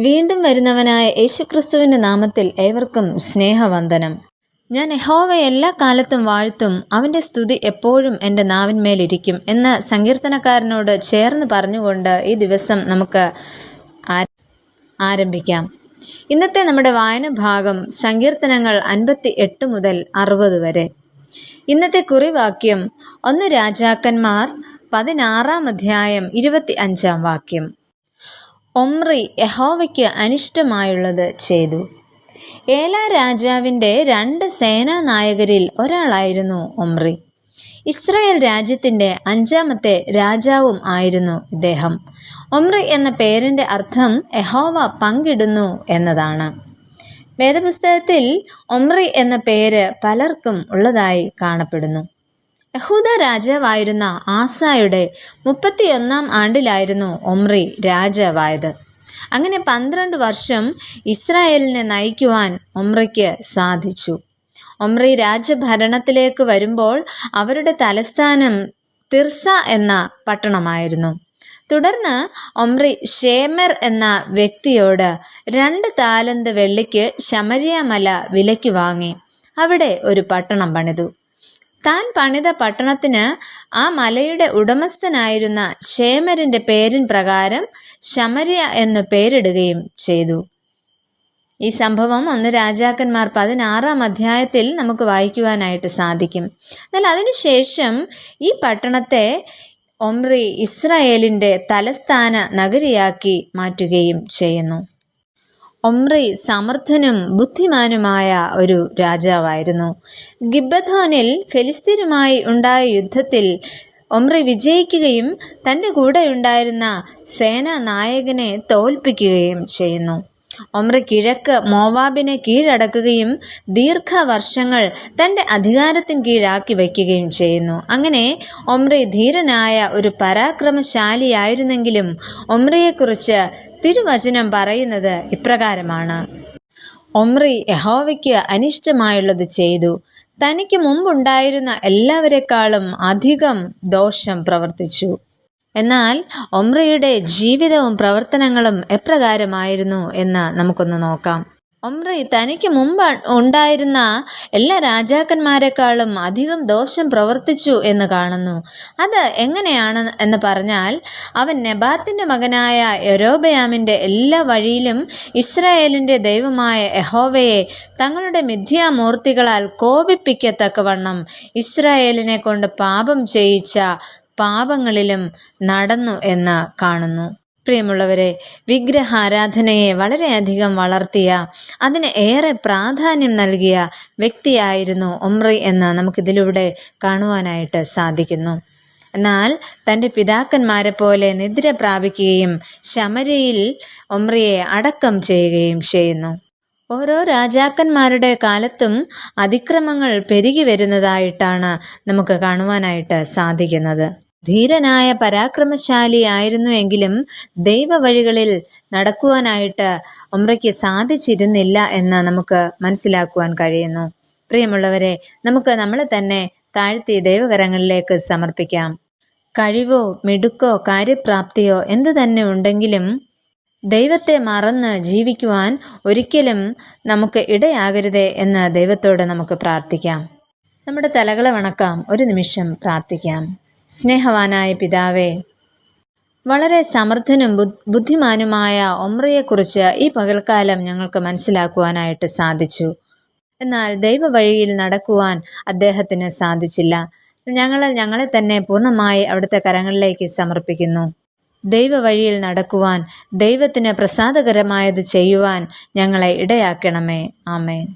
വീണ്ടും വരുന്നവനായ യേശുക്രിസ്തുവിൻ്റെ നാമത്തിൽ ഏവർക്കും സ്നേഹവന്ദനം. ഞാൻ യഹോവയെ എല്ലാ കാലത്തും വാഴ്ത്തും, അവൻ്റെ സ്തുതി എപ്പോഴും എൻ്റെ നാവിന്മേലിരിക്കും എന്ന് സങ്കീർത്തനക്കാരനോട് ചേർന്ന് പറഞ്ഞുകൊണ്ട് ഈ ദിവസം നമുക്ക് ആരംഭിക്കാം. ഇന്നത്തെ നമ്മുടെ വായന ഭാഗം സങ്കീർത്തനങ്ങൾ 58 മുതൽ 60 വരെ. ഇന്നത്തെ കുറിവാക്യം 1 രാജാക്കന്മാർ 16 അധ്യായം 25 വാക്യം. ഒമ്രി യഹോവയ്ക്ക് അനിഷ്ടമായുള്ളത് ചെയ്തു. ഏലാ രാജാവിൻ്റെ 2 സേനാനായകരിൽ ഒരാളായിരുന്നു ഒമ്രി. ഇസ്രായേൽ രാജ്യത്തിൻ്റെ 5ാമത്തെ രാജാവും ആയിരുന്നു ഇദ്ദേഹം. ഒമ്രി എന്ന പേരിൻ്റെ അർത്ഥം യഹോവ പങ്കിടുന്നു എന്നതാണ്. വേദപുസ്തകത്തിൽ ഒമ്രി എന്ന പേര് പലർക്കും ഉള്ളതായി കാണപ്പെടുന്നു. യഹൂദ രാജാവായിരുന്ന ആസയുടെ 31 ആണ്ടിലായിരുന്നു ഒമ്രി രാജാവായത്. അങ്ങനെ 12 വർഷം ഇസ്രായേലിനെ നയിക്കുവാൻ ഒമ്രിക്ക് സാധിച്ചു. ഒമ്രി രാജഭരണത്തിലേക്ക് വരുമ്പോൾ അവരുടെ തലസ്ഥാനം തിർസ എന്ന പട്ടണമായിരുന്നു. തുടർന്ന് ഒമ്രി ഷേമെർ എന്ന വ്യക്തിയോട് 2 താലന്ത് വെള്ളിക്ക് ശമര്യ മല വിലയ്ക്ക് വാങ്ങി അവിടെ ഒരു പട്ടണം പണിതു. താൻ പണിത പട്ടണത്തിന് ആ മലയുടെ ഉടമസ്ഥനായിരുന്ന ഷേമരിൻ്റെ പേരിൻ പ്രകാരം ശമര്യ എന്ന് പേരിടുകയും ചെയ്തു. ഈ സംഭവം 1 രാജാക്കന്മാർ 16 അധ്യായത്തിൽ നമുക്ക് വായിക്കുവാനായിട്ട് സാധിക്കും. എന്നാൽ അതിനുശേഷം ഈ പട്ടണത്തെ ഒമ്രി ഇസ്രായേലിൻ്റെ തലസ്ഥാന നഗരിയാക്കി മാറ്റുകയും ചെയ്യുന്നു. ഒമ്രി സമർത്ഥനും ബുദ്ധിമാനുമായ ഒരു രാജാവായിരുന്നു. ഗിബ്ബഥോനിൽ ഫെലിസ്ത്യരുമായി ഉണ്ടായ യുദ്ധത്തിൽ ഒമ്രി വിജയിക്കുകയും തൻ്റെ കൂടെ ഉണ്ടായിരുന്ന സേനാനായകനെ തോൽപ്പിക്കുകയും ചെയ്യുന്നു. ഒമ്രി കിഴക്ക് മോവാബിനെ കീഴടക്കുകയും ദീർഘവർഷങ്ങൾ തൻ്റെ അധികാരത്തിന് കീഴാക്കി വയ്ക്കുകയും ചെയ്യുന്നു. അങ്ങനെ ഒമ്രി ധീരനായ ഒരു പരാക്രമശാലിയായിരുന്നെങ്കിലും ഒമ്രിയെക്കുറിച്ച് തിരുവചനം പറയുന്നത് ഇപ്രകാരമാണ്: ഒമ്രി യഹോവയ്ക്ക് അനിഷ്ടമായുള്ളത് ചെയ്തു, തനിക്ക് മുമ്പുണ്ടായിരുന്ന എല്ലാവരെക്കാളും അധികം ദോഷം പ്രവർത്തിച്ചു. എന്നാൽ ഒമ്രിയുടെ ജീവിതവും പ്രവർത്തനങ്ങളും എപ്രകാരമായിരുന്നു എന്ന് നമുക്കൊന്ന് നോക്കാം. ഒമ്രി തനിക്ക് മുമ്പ് ഉണ്ടായിരുന്ന എല്ലാ രാജാക്കന്മാരെക്കാളും അധികം ദോഷം പ്രവർത്തിച്ചു എന്ന് കാണുന്നു. അത് എങ്ങനെയാണ് എന്ന് പറഞ്ഞാൽ, അവൻ നെബാത്തിൻ്റെ മകനായ യൊരോബയാമിൻ്റെ എല്ലാ വഴിയിലും ഇസ്രായേലിൻ്റെ ദൈവമായ യഹോവയെ തങ്ങളുടെ മിഥ്യാമൂർത്തികളാൽ കോപിപ്പിക്കത്തക്കവണ്ണം ഇസ്രായേലിനെ കൊണ്ട് പാപം ചെയ്യിച്ച പാപങ്ങളിലും നടന്നു എന്ന് കാണുന്നു. പ്രിയമുള്ളവരെ, വിഗ്രഹാരാധനയെ വളരെയധികം വളർത്തിയ, അതിന് ഏറെ പ്രാധാന്യം നൽകിയ വ്യക്തിയായിരുന്നു ഒമ്രി എന്ന് നമുക്കിതിലൂടെ കാണുവാനായിട്ട് സാധിക്കുന്നു. എന്നാൽ തൻ്റെ പിതാക്കന്മാരെ പോലെ നിദ്ര പ്രാപിക്കുകയും ശമര്യയിൽ ഒമ്രിയെ അടക്കം ചെയ്യുകയും ചെയ്യുന്നു. ഓരോ രാജാക്കന്മാരുടെ കാലത്തും അതിക്രമങ്ങൾ പെരുകി വരുന്നതായിട്ടാണ് നമുക്ക് കാണുവാനായിട്ട് സാധിക്കുന്നത്. ധീരനായ പരാക്രമശാലിയായിരുന്നുവെങ്കിലും ദൈവവഴികളിൽ നടക്കുവാനായിട്ട് ഒമ്രിക്ക് സാധിച്ചിരുന്നില്ല എന്ന് നമുക്ക് മനസ്സിലാക്കുവാൻ കഴിയുന്നു. പ്രിയമുള്ളവരെ, നമുക്ക് നമ്മളെ തന്നെ താഴ്ത്തി ദൈവകരങ്ങളിലേക്ക് സമർപ്പിക്കാം. കഴിവോ മിടുക്കോ കാര്യപ്രാപ്തിയോ എന്തു തന്നെ ഉണ്ടെങ്കിലും ദൈവത്തെ മറന്ന് ജീവിക്കുവാൻ ഒരിക്കലും നമുക്ക് ഇടയാകരുതേ എന്ന് ദൈവത്തോട് നമുക്ക് പ്രാർത്ഥിക്കാം. നമ്മുടെ തലകളെ വണക്കാം, ഒരു നിമിഷം പ്രാർത്ഥിക്കാം. സ്നേഹവാനായ പിതാവേ, വളരെ സമർത്ഥനും ബുദ്ധിമാനുമായ ഒമ്രിയെക്കുറിച്ച് ഈ പകൽക്കാലം ഞങ്ങൾക്ക് മനസ്സിലാക്കുവാനായിട്ട് സാധിച്ചു. എന്നാൽ ദൈവവഴിയിൽ നടക്കുവാൻ അദ്ദേഹത്തിന് സാധിച്ചില്ല. ഞങ്ങളെ തന്നെ പൂർണ്ണമായി അവിടുത്തെ കരങ്ങളിലേക്ക് സമർപ്പിക്കുന്നു. ദൈവവഴിയിൽ നടക്കുവാൻ, ദൈവത്തിന് പ്രസാദകരമായത് ചെയ്യുവാൻ ഞങ്ങളെ ഇടയാക്കണമേ. ആമേൻ.